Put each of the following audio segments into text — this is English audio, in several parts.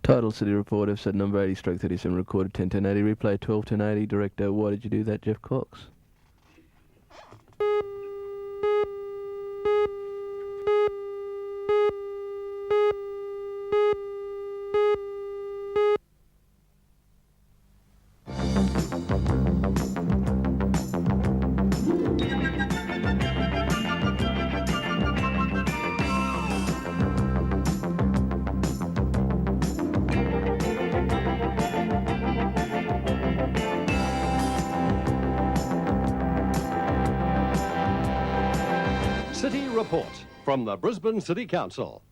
Title City Report, episode number 80/37, recorded 10/10/80, replay 12/10/80, director, why did you do that, Jeff Cox? City Report from the Brisbane City Council.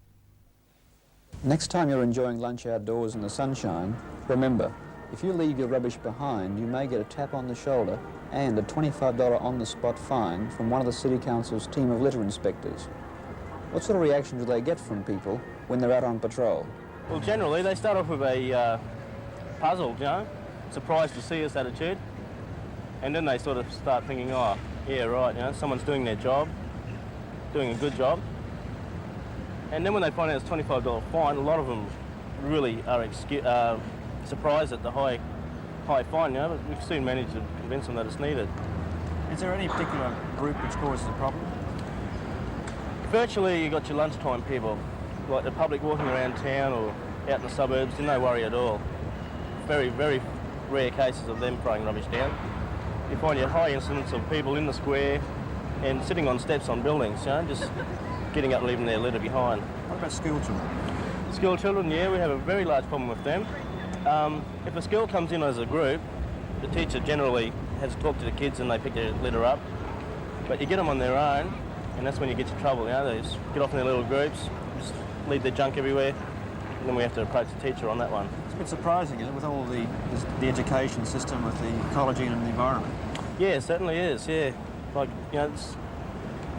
Next time you're enjoying lunch outdoors in the sunshine, remember, if you leave your rubbish behind, you may get a tap on the shoulder and a $25 on-the-spot fine from one of the City Council's team of litter inspectors. What sort of reaction do they get from people when they're out on patrol? Well, generally, they start off with a puzzled, surprised to see us attitude. And then they sort of start thinking, oh, yeah, right, someone's doing their job, doing a good job. And then when they find out it's $25 fine, a lot of them really are surprised at the high fine, but we've soon managed to convince them that it's needed. Is there any particular group which causes a problem? Virtually, you got your lunchtime people, like the public walking around town or out in the suburbs, no worry at all. Very, very rare cases of them throwing rubbish down. You find your high incidence of people in the square and sitting on steps on buildings, just getting up and leaving their litter behind. What about school children? School children, yeah, we have a very large problem with them. If a school comes in as a group, the teacher generally has to talk to the kids and they pick their litter up. But you get them on their own, and that's when you get to trouble, They just get off in their little groups, just leave their junk everywhere, and then we have to approach the teacher on that one. It's a bit surprising, isn't it, with all the education system, with the ecology and the environment? Yeah, it certainly is, yeah. Like,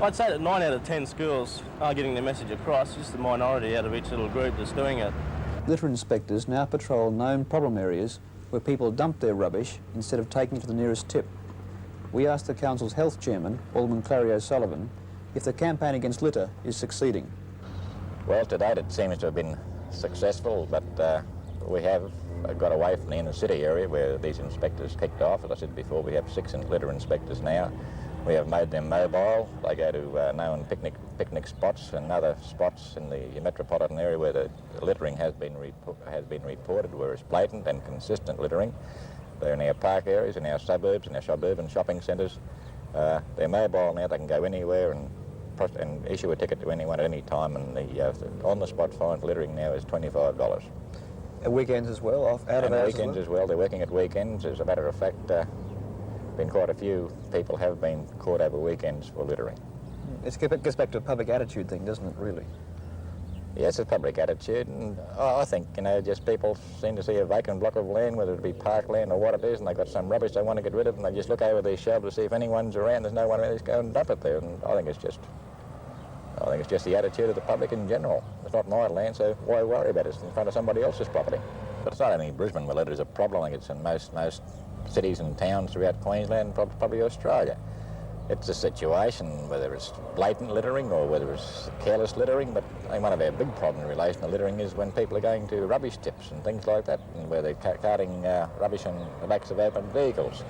I'd say that 9 out of 10 schools are getting their message across, just a minority out of each little group that's doing it. Litter inspectors now patrol known problem areas where people dump their rubbish instead of taking it to the nearest tip. We asked the Council's Health Chairman, Alderman Clary O'Sullivan, if the campaign against litter is succeeding. Well, to date it seems to have been successful, but we have got away from the inner city area where these inspectors kicked off. As I said before, we have 6 litter inspectors now. We have made them mobile. They go to known picnic spots and other spots in the metropolitan area where the littering has been reported, where it's blatant and consistent littering. They're in our park areas, in our suburbs, in our suburban shopping centres. They're mobile now. They can go anywhere and issue a ticket to anyone at any time, and the on-the-spot fine for littering now is $25. At weekends as well, out of hours weekends as well. They're working at weekends. As a matter of fact, been quite a few people have been caught over weekends for littering. It gets back to a public attitude thing, doesn't it, really? Yes, it's a public attitude, and I think, just people seem to see a vacant block of land, whether it be parkland or what it is, and they've got some rubbish they want to get rid of, and they just look over their shoulder to see if anyone's around. There's no one around, they just go and dump it there, and I think it's just the attitude of the public in general. It's not my land, so why worry about it? It's in front of somebody else's property. But it's not only Brisbane where litter is a problem. I think it's in most cities and towns throughout Queensland and probably Australia. It's a situation, whether it's blatant littering or whether it's careless littering, but I think one of our big problems in relation to littering is when people are going to rubbish tips and things like that, and where they're carting rubbish on the backs of open vehicles.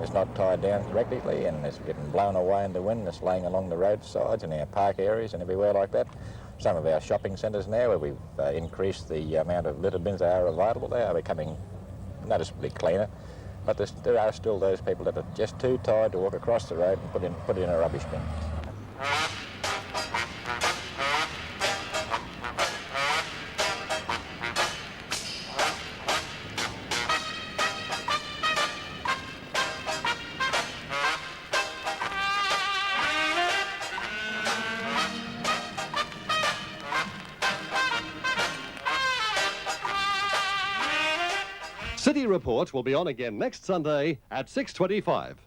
It's not tied down correctly and it's getting blown away in the wind. It's laying along the roadsides in our park areas and everywhere like that. Some of our shopping centres now, where we've increased the amount of litter bins that are available, they are becoming noticeably cleaner. But there are still those people that are just too tired to walk across the road and put it in a rubbish bin. City Report will be on again next Sunday at 6:25.